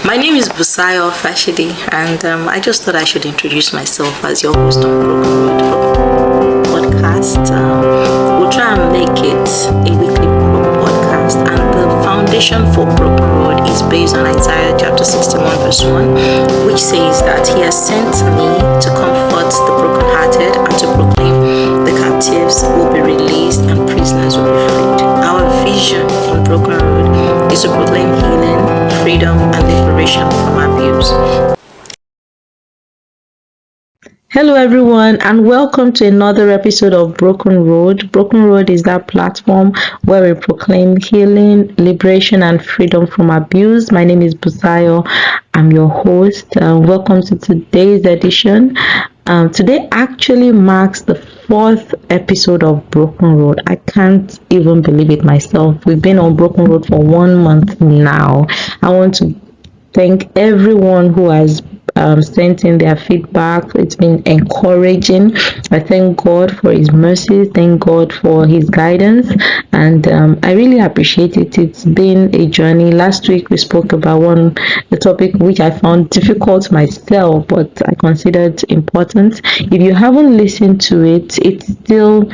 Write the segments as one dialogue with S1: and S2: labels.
S1: My name is Busayo and I just thought I should introduce myself as your host on Broken Road podcast. We'll try and make it a weekly podcast, and the foundation for Broken Road is based on Isaiah chapter 61 verse 1, which says that he has sent me to comfort the brokenhearted and to proclaim the captives will be released and prisoners will be freed. Our vision on Broken Road is to proclaim healing, freedom, and liberation from abuse.
S2: Hello everyone, and welcome to another episode of Broken Road. Broken Road is that platform where we proclaim healing, liberation, and freedom from abuse. My name is Busayo. I'm your host. Welcome to today's edition. Today actually marks the fourth episode of Broken Road. I can't even believe it myself. We've been on Broken Road for 1 month now. I want to thank everyone who has sent in their feedback. It's been encouraging. I thank God for his mercies, thank God for his guidance, and I really appreciate it. It's been a journey. Last week we spoke about the topic which I found difficult myself, but I considered important. If you haven't listened to it, it's still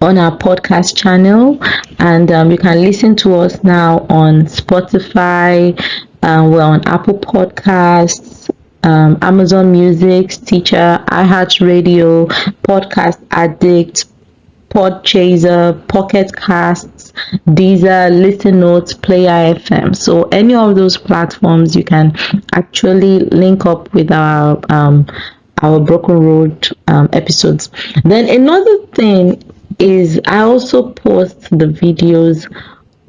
S2: on our podcast channel, and you can listen to us now on Spotify. We're on Apple Podcasts, Amazon Music, Stitcher, iHeartRadio, Podcast Addict, Podchaser, Pocket Casts, Deezer, Listen Notes, Player FM. So any of those platforms, you can actually link up with our Broken Road episodes. Then another thing is I also post the videos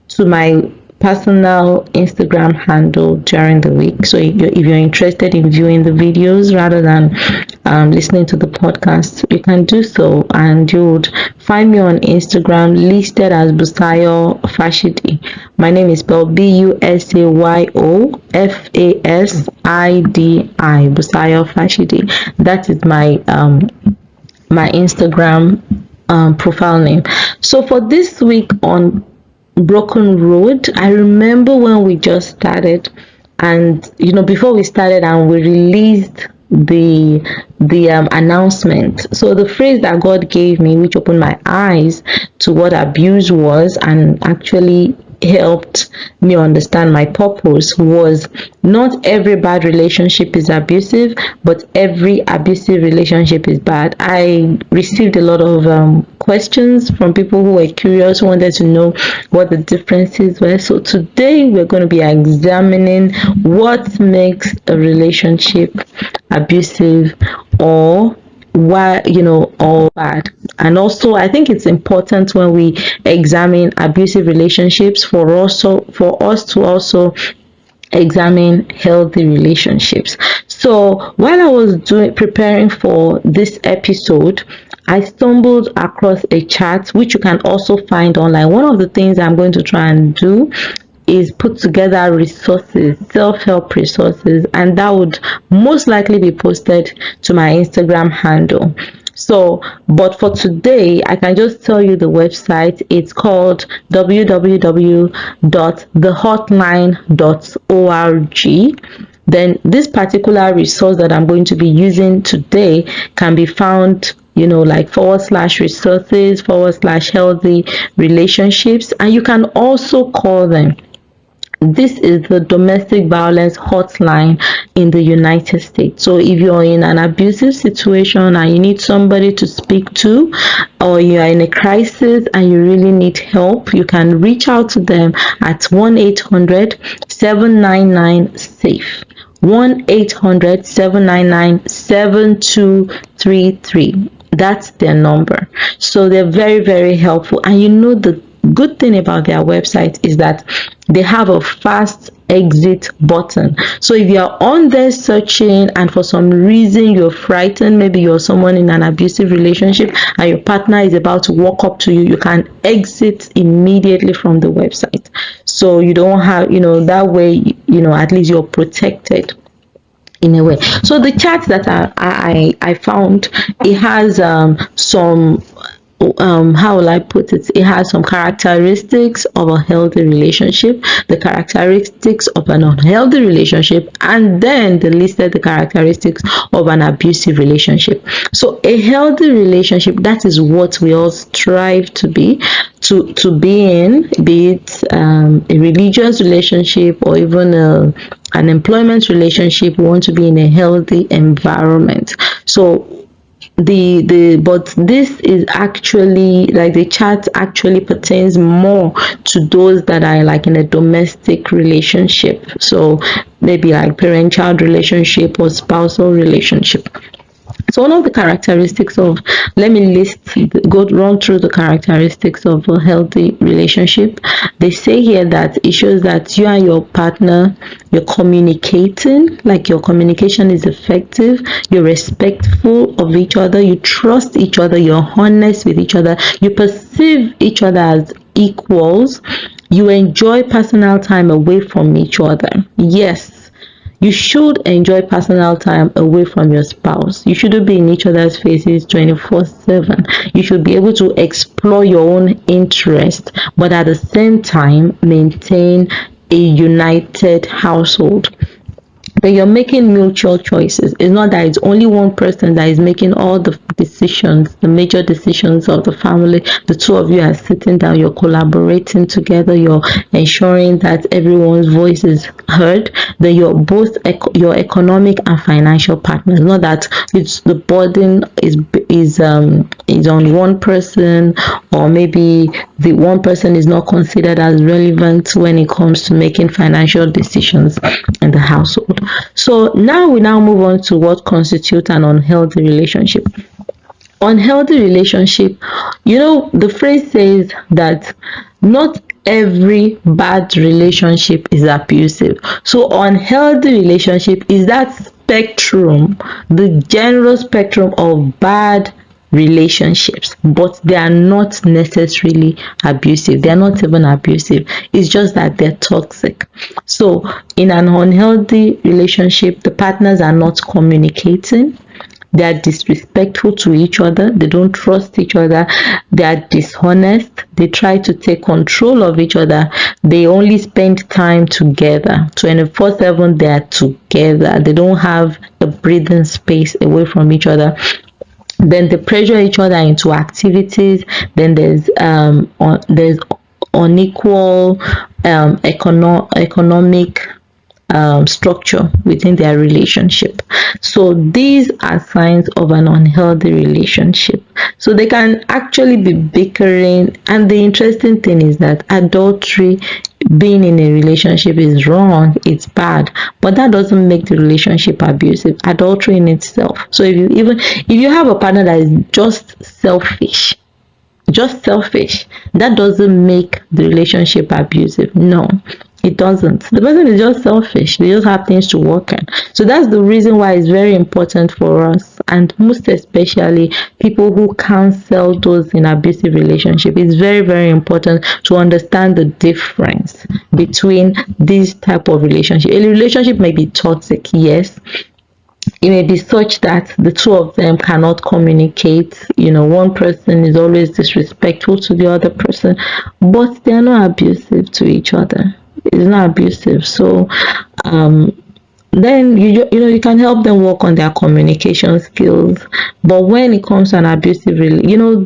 S2: to my personal Instagram handle during the week. So if you're interested in viewing the videos rather than listening to the podcast, you can do so, and you would find me on Instagram listed as Busayo Fashidi. My name is spelled Busayo Fashidi, Busayo Fashidi. That is my my Instagram profile name. So for this week on Broken Road, I remember when we just started, and before we started and we released the announcement. So the phrase that God gave me, which opened my eyes to what abuse was and actually helped me understand my purpose, was not every bad relationship is abusive, but every abusive relationship is bad. I received a lot of questions from people who were curious, who wanted to know what the differences were. So today we're going to be examining what makes a relationship abusive, or why, or bad. And also I think it's important when we examine abusive relationships for us to also examine healthy relationships. So while I was preparing for this episode, I stumbled across a chart which you can also find online. One of the things I'm going to try and do is put together resources, self-help resources, and that would most likely be posted to my Instagram handle. So, but for today, I can just tell you the website. It's called www.thehotline.org. Then this particular resource that I'm going to be using today can be found like /resources/healthy relationships, and you can also call them. This is the domestic violence hotline in the United States. So if you're in an abusive situation and you need somebody to speak to, or you are in a crisis and you really need help, you can reach out to them at 1-800-799-SAFE. 1-800-799-7233. That's their number. So they're very, very helpful. And the good thing about their website is that they have a fast exit button. So if you're on there searching and for some reason you're frightened, maybe you're someone in an abusive relationship and your partner is about to walk up to you, you can exit immediately from the website. So you don't have, that way, at least you're protected in a way. So the chart that I found, it has some how will I put it? It has some characteristics of a healthy relationship, the characteristics of an unhealthy relationship, and then they listed the characteristics of an abusive relationship. So a healthy relationship, that is what we all strive to be, to be in, be it a religious relationship or even an employment relationship. We want to be in a healthy environment. So but this is actually, like, the chat actually pertains more to those that are like in a domestic relationship, so maybe like parent-child relationship or spousal relationship. So one of the characteristics of, let me run through the characteristics of a healthy relationship. They say here that it shows that you and your partner, you're communicating, like your communication is effective, you're respectful of each other, you trust each other, you're honest with each other, you perceive each other as equals, you enjoy personal time away from each other. Yes, you should enjoy personal time away from your spouse. You shouldn't be in each other's faces 24/7. You should be able to explore your own interest, but at the same time maintain a united household. That you're making mutual choices. It's not that it's only one person that is making all the decisions, the major decisions of the family. The two of you are sitting down, you're collaborating together, you're ensuring that everyone's voice is heard. Then you're both your economic and financial partners. Not that it's the burden is on one person, or maybe the one person is not considered as relevant when it comes to making financial decisions in the household. So now we move on to what constitutes an unhealthy relationship. Unhealthy relationship, the phrase says that not every bad relationship is abusive. So unhealthy relationship is that spectrum, the general spectrum of bad relationships, but they are not necessarily abusive. They are not even abusive. It's just that they're toxic. So in an unhealthy relationship, the partners are not communicating. They are disrespectful to each other. They don't trust each other. They are dishonest. They try to take control of each other. They only spend time together. 24/7 they are together. They don't have a breathing space away from each other. Then they pressure each other into activities. Then there's unequal economic structure within their relationship. So these are signs of an unhealthy relationship. So they can actually be bickering, and the interesting thing is that adultery, being in a relationship, is wrong, it's bad, but that doesn't make the relationship abusive. Adultery in itself. So if you have a partner that is just selfish, that doesn't make the relationship abusive. No, it doesn't. The person is just selfish. They just have things to work on. So that's the reason why it's very important for us, and most especially people who counsel those in abusive relationship. It's very, very important to understand the difference between this type of relationship. A relationship may be toxic, yes. It may be such that the two of them cannot communicate. One person is always disrespectful to the other person, but they are not abusive to each other. It's not abusive. So then you can help them work on their communication skills. But when it comes to an abusive,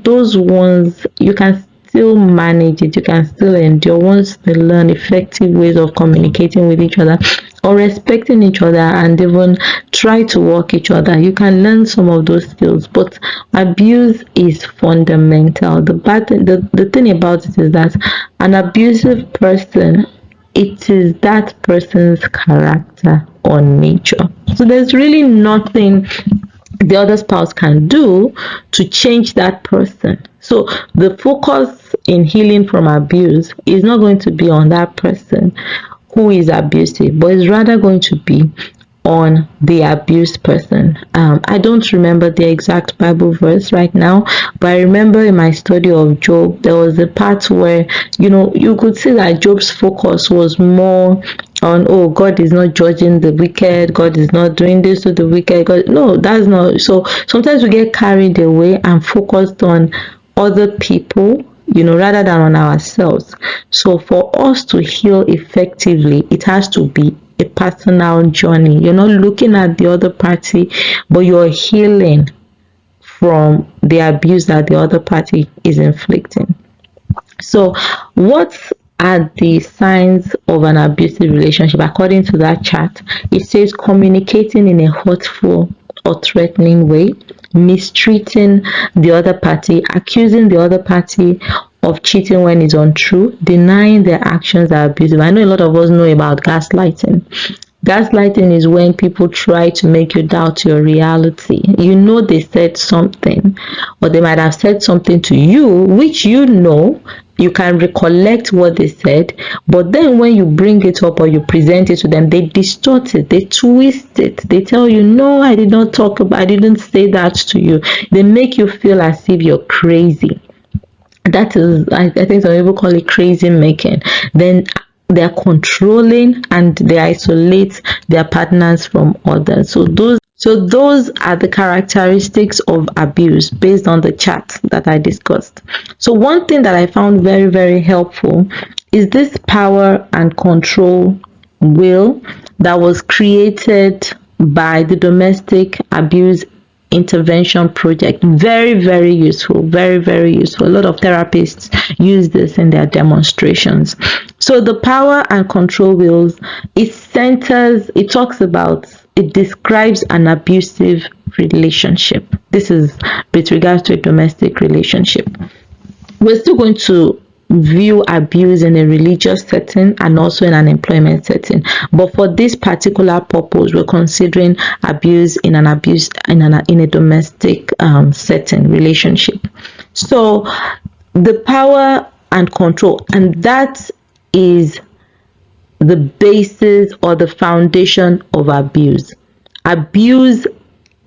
S2: those ones, you can still manage it, you can still endure once they learn effective ways of communicating with each other, or respecting each other, and even try to work each other. You can learn some of those skills, but abuse is fundamental. The thing about it is that an abusive person, it is that person's character or nature. So there's really nothing the other spouse can do to change that person. So the focus in healing from abuse is not going to be on that person who is abusive, but it's rather going to be on the abused person. I don't remember the exact Bible verse right now, but I remember in my study of Job, there was a part where, you could see that Job's focus was more on, oh, God is not judging the wicked, God is not doing this to the wicked. No, that's not. So sometimes we get carried away and focused on other people, rather than on ourselves. So for us to heal effectively, it has to be a personal journey. You're not looking at the other party, but you're healing from the abuse that the other party is inflicting. So what are the signs of an abusive relationship? According to that chart, it says communicating in a hurtful or threatening way, mistreating the other party, accusing the other party of cheating when it's untrue, denying their actions are abusive. I know a lot of us know about gaslighting. Gaslighting is when people try to make you doubt your reality. They said something, or they might have said something to you, which you can recollect what they said, but then when you bring it up or you present it to them, they distort it, they twist it, they tell you, no, I didn't say that to you. They make you feel as if you're crazy. That is, I think some people call it crazy making. Then they're controlling and they isolate their partners from others. So those are the characteristics of abuse based on the chart that I discussed. So one thing that I found very, very helpful is this power and control wheel that was created by the Domestic Abuse Intervention Project. Very, very useful. Very, very useful. A lot of therapists use this in their demonstrations. So the power and control wheels, it describes an abusive relationship. This is with regards to a domestic relationship. We're still going to view abuse in a religious setting and also in an employment setting, but for this particular purpose, we're considering abuse in a domestic setting relationship. So the power and control, and that is the basis or the foundation of abuse. Abuse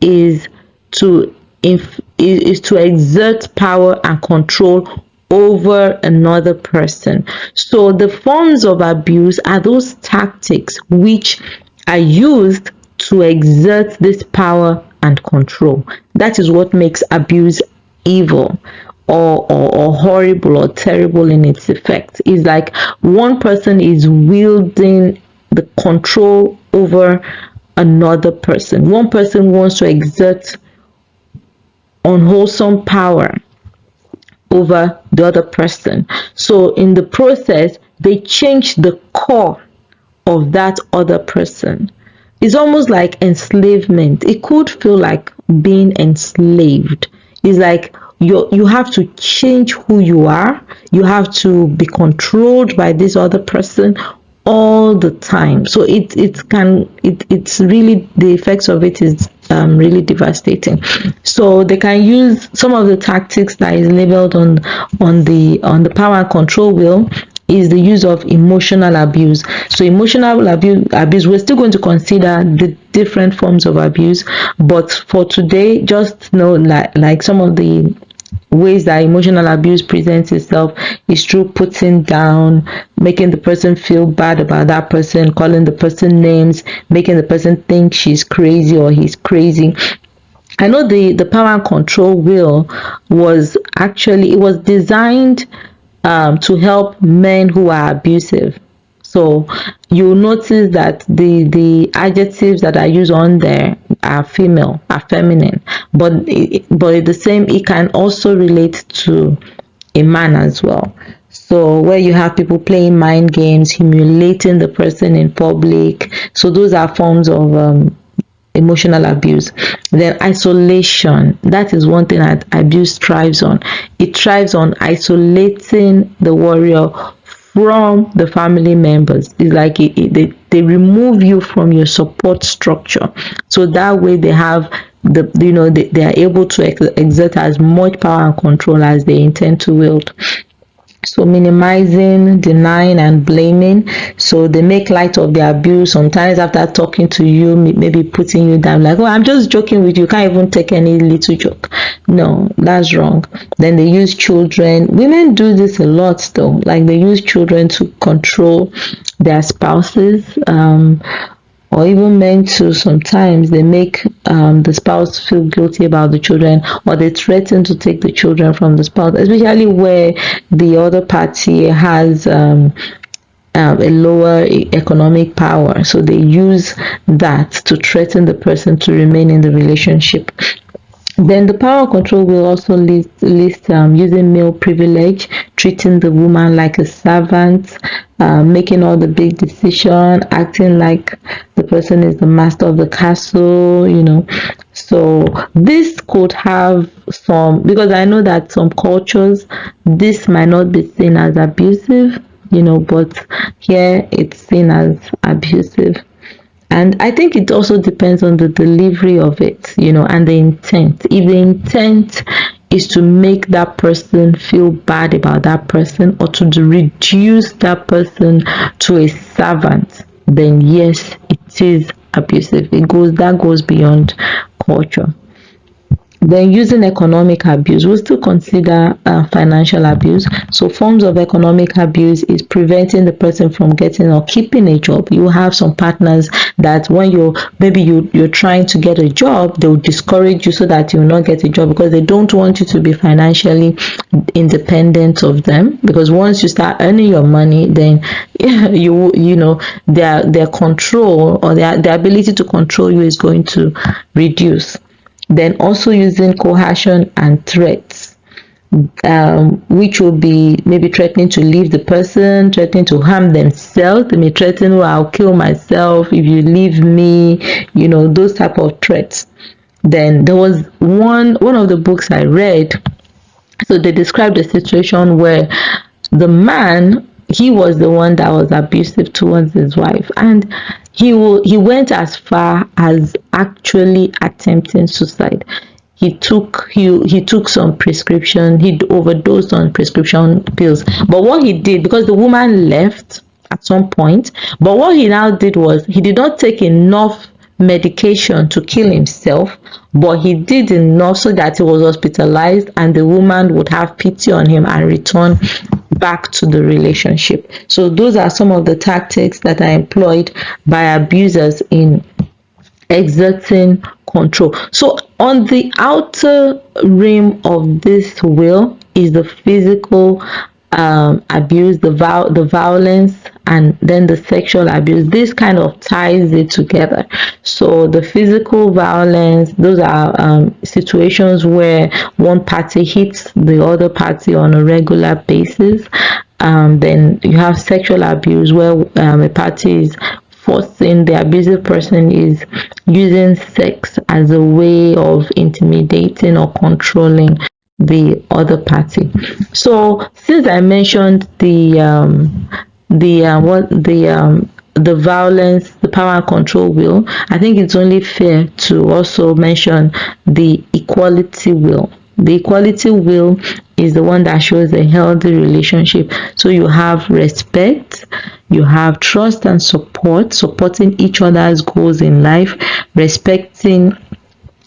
S2: is to exert power and control over another person. So the forms of abuse are those tactics which are used to exert this power and control. That is what makes abuse evil or horrible or terrible in its effect. It's like one person is wielding the control over another person. One person wants to exert unwholesome power over the other person. So in the process, they change the core of that other person. It's almost like enslavement. It could feel like being enslaved. It's like you have to change who you are. You have to be controlled by this other person all the time. So it's really, the effects of it is really devastating. So they can use some of the tactics that is labeled on the power and control wheel is the use of emotional abuse. So emotional abuse, we're still going to consider the different forms of abuse, but for today, just know like some of the ways that emotional abuse presents itself is through putting down, making the person feel bad about that person, calling the person names, making the person think she's crazy or he's crazy. I know the power and control wheel was designed to help men who are abusive. So you'll notice that the adjectives that are used on there are female, are feminine, but the same, it can also relate to a man as well. So where you have people playing mind games, humiliating the person in public, so those are forms of emotional abuse. Then isolation, that is one thing that abuse thrives on. It thrives on isolating the warrior from the family members. It's like they remove you from your support structure, so that way they have they are able to exert as much power and control as they intend to wield. So minimizing, denying, and blaming. So they make light of the abuse. Sometimes after talking to you, maybe putting you down, like, oh, I'm just joking with you. Can't even take any little joke. No, that's wrong. Then they use children. Women do this a lot though. Like they use children to control their spouses, or even men too. Sometimes they make the spouse feel guilty about the children, or they threaten to take the children from the spouse, especially where the other party has a lower economic power. So they use that to threaten the person to remain in the relationship. Then the power control will also list using male privilege, treating the woman like a servant, making all the big decisions, acting like the person is the master of the castle, So this could have some, because I know that some cultures, this might not be seen as abusive, but here it's seen as abusive. And I think it also depends on the delivery of it, and the intent. If the intent is to make that person feel bad about that person, or to reduce that person to a servant, then yes, it is abusive. That goes beyond culture. Then using economic abuse, we'll still consider financial abuse. So forms of economic abuse is preventing the person from getting or keeping a job. You have some partners that when you're trying to get a job, they'll discourage you so that you'll not get a job, because they don't want you to be financially independent of them. Because once you start earning your money, then their control, or their ability to control you, is going to reduce. Then also using coercion and threats, which will be maybe threatening to leave the person, threatening to harm themselves. They may threaten, I'll kill myself if you leave me, those type of threats. Then there was one of the books I read, so they described a situation where the man, he was the one that was abusive towards his wife, and he went as far as actually attempting suicide. He took some prescription, he overdosed on prescription pills. But what he did, because the woman left at some point, but what he now did was, he did not take enough medication to kill himself, but he did enough so that he was hospitalized, and the woman would have pity on him and return back to the relationship. So those are some of the tactics that are employed by abusers in exerting control. So on the outer rim of this will is the physical abuse, the violence, and then the sexual abuse. This kind of ties it together. So the physical violence, those are situations where one party hits the other party on a regular basis. Then you have sexual abuse, where a party is forcing, the abusive person is using sex as a way of intimidating or controlling the other party. So since I mentioned the violence, the power and control will, I think it's only fair to also mention the equality will. The equality will is the one that shows a healthy relationship. So you have respect, you have trust and support, supporting each other's goals in life, respecting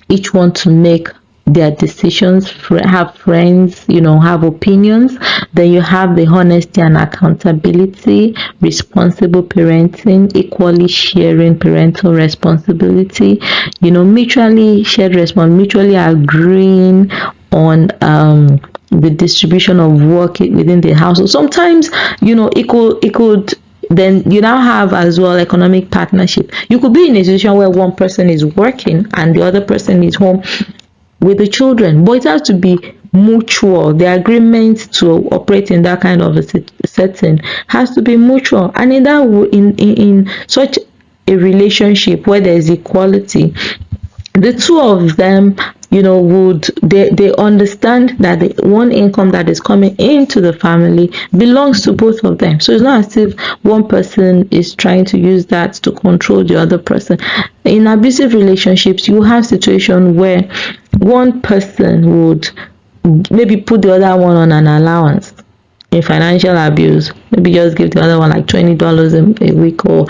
S2: each one to make their decisions, have friends, have opinions. Then you have the honesty and accountability, responsible parenting, equally sharing parental responsibility, mutually shared mutually agreeing on the distribution of work within the household. Sometimes, it could then you now have as well economic partnership. You could be in a situation where one person is working and the other person is home with the children, but it has to be mutual. The agreement to operate in that kind of a setting has to be mutual. And in such a relationship where there is equality, the two of them, they understand that the one income that is coming into the family belongs to both of them. So it's not as if one person is trying to use that to control the other person. In abusive relationships, you have situations where one person would maybe put the other one on an allowance. In financial abuse, maybe just give the other one like $20 a week, or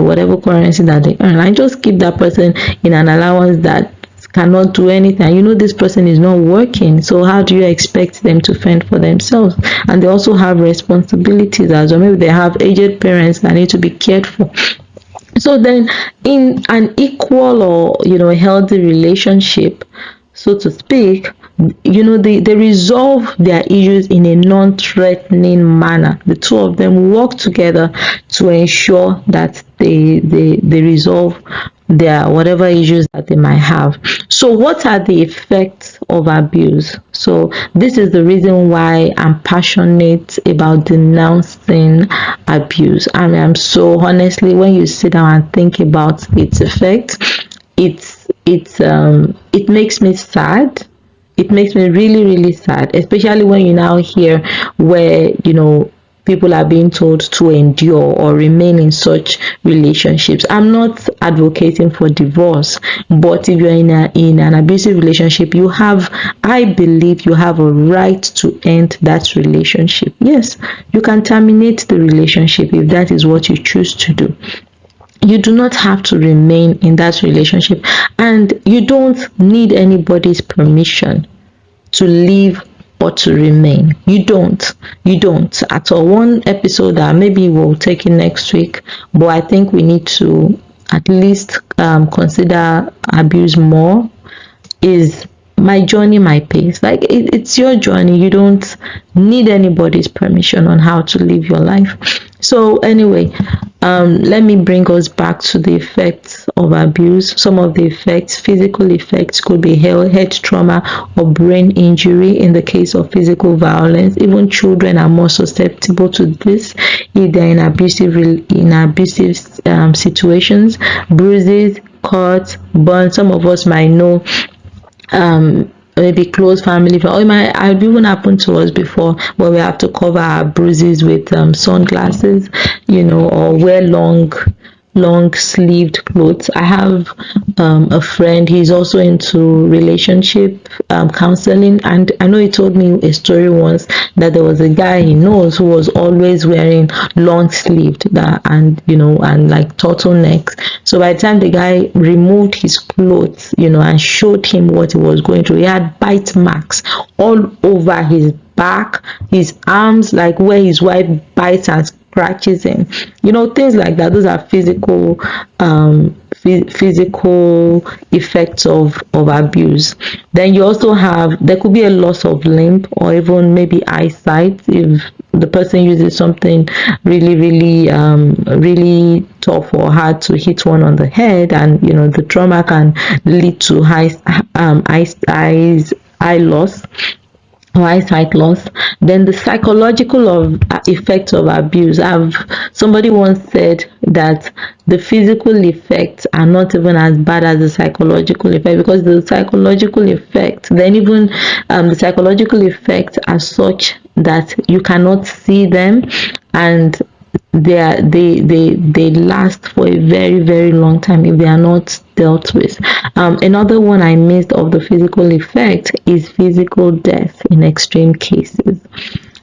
S2: whatever currency that they earn, and just keep that person in an allowance that cannot do anything. This person is not working, so how do you expect them to fend for themselves? And they also have responsibilities as well. Maybe they have aged parents that need to be cared for. So then, in an equal or healthy relationship, so to speak, they resolve their issues in a non-threatening manner. The two of them work together to ensure that they resolve their whatever issues that they might have. So what are the effects of abuse? So this is the reason why I'm passionate about denouncing abuse. And I'm so honestly, when you sit down and think about its effects, it makes me sad. It makes me really, really sad, especially when you now hear where people are being told to endure or remain in such relationships. I'm not advocating for divorce, but if you're in an abusive relationship, I believe you have a right to end that relationship. Yes, you can terminate the relationship if that is what you choose to do. You do not have to remain in that relationship, and you don't need anybody's permission to leave or to remain. You don't at all. One episode that maybe we'll take it next week, but I think we need to at least consider abuse more, is my journey, my pace. Like it's your journey. You don't need anybody's permission on how to live your life. So anyway, let me bring us back to the effects of abuse. Some of the effects, physical effects, could be head trauma or brain injury. In the case of physical violence, even children are more susceptible to this if they're in abusive situations. Bruises, cuts, burns. Some of us might know maybe close family, or it even happened to us before, where we have to cover our bruises with sunglasses, or wear long sleeved clothes. I have a friend, he's also into relationship counseling, and I know he told me a story once that there was a guy he knows who was always wearing long sleeved and like turtlenecks. So by the time the guy removed his clothes, and showed him what he was going through, he had bite marks all over his back, his arms, like where his wife bites and scratches him, things like that. Those are physical effects of abuse. Then you also there could be a loss of limb or even maybe eyesight if the person uses something really, really, really tough or hard to hit one on the head, and the trauma can lead to eye loss or eyesight loss. Then the psychological effects of abuse. Somebody once said that the physical effects are not even as bad as the psychological effect, because the psychological effects are such that you cannot see them, and they last for a very, very long time if they are not dealt with. Another one I missed of the physical effect is physical death in extreme cases.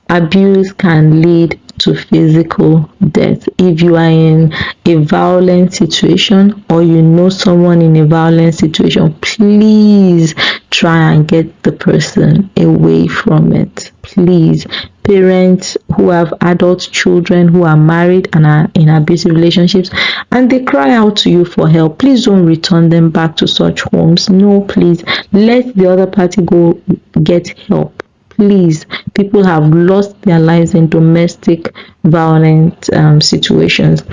S2: Abuse can lead to physical death. If you are in a violent situation or you know someone in a violent situation, please try and get the person away from it. Please. Parents who have adult children who are married and are in abusive relationships and they cry out to you for help, please don't return them back to such homes. No, please. Let the other party go get help. Please, people have lost their lives in domestic violent situations.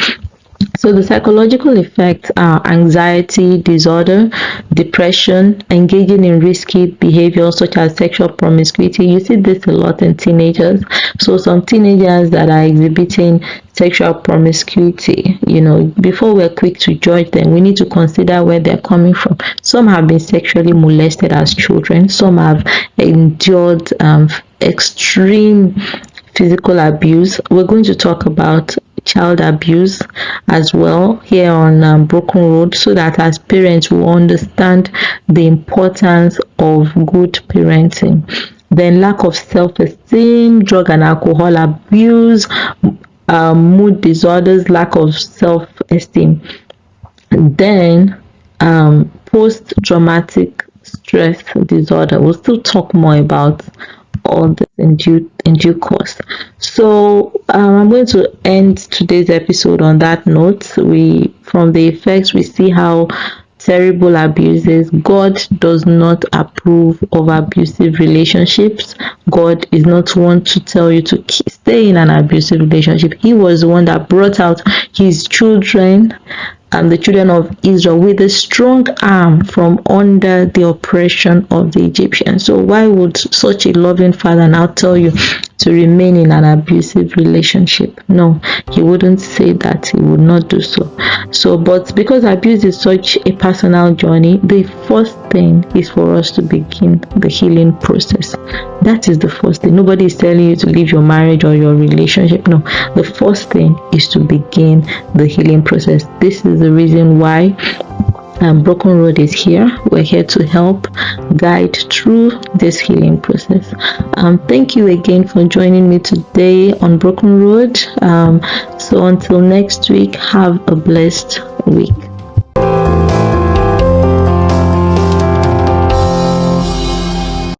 S2: So the psychological effects are anxiety disorder, depression, engaging in risky behavior such as sexual promiscuity. You see this a lot in teenagers. So some teenagers that are exhibiting sexual promiscuity, before we're quick to judge them, we need to consider where they're coming from. Some have been sexually molested as children. Some have endured extreme physical abuse. We're going to talk about child abuse as well here on Broken Road, so that as parents we understand the importance of good parenting. Then lack of self-esteem, drug and alcohol abuse, mood disorders, lack of self-esteem. Then post-traumatic stress disorder. We'll still talk more about all this in due course. So I'm going to end today's episode on that note. From the effects, we see how terrible abuses. God does not approve of abusive relationships. God is not one to tell you to stay in an abusive relationship. He was the one that brought out his children, the children of Israel, with a strong arm from under the oppression of the Egyptians. So why would such a loving father now tell you to remain in an abusive relationship? No, he wouldn't say that. He would not do so. But because abuse is such a personal journey, the first thing is for us to begin the healing process. That is the first thing. Nobody is telling you to leave your marriage or your relationship. No, the first thing is to begin the healing process. This is the reason why Broken Road is here. We're here to help guide through this healing process. Thank you again for joining me today on Broken Road. So until next week, have a blessed week.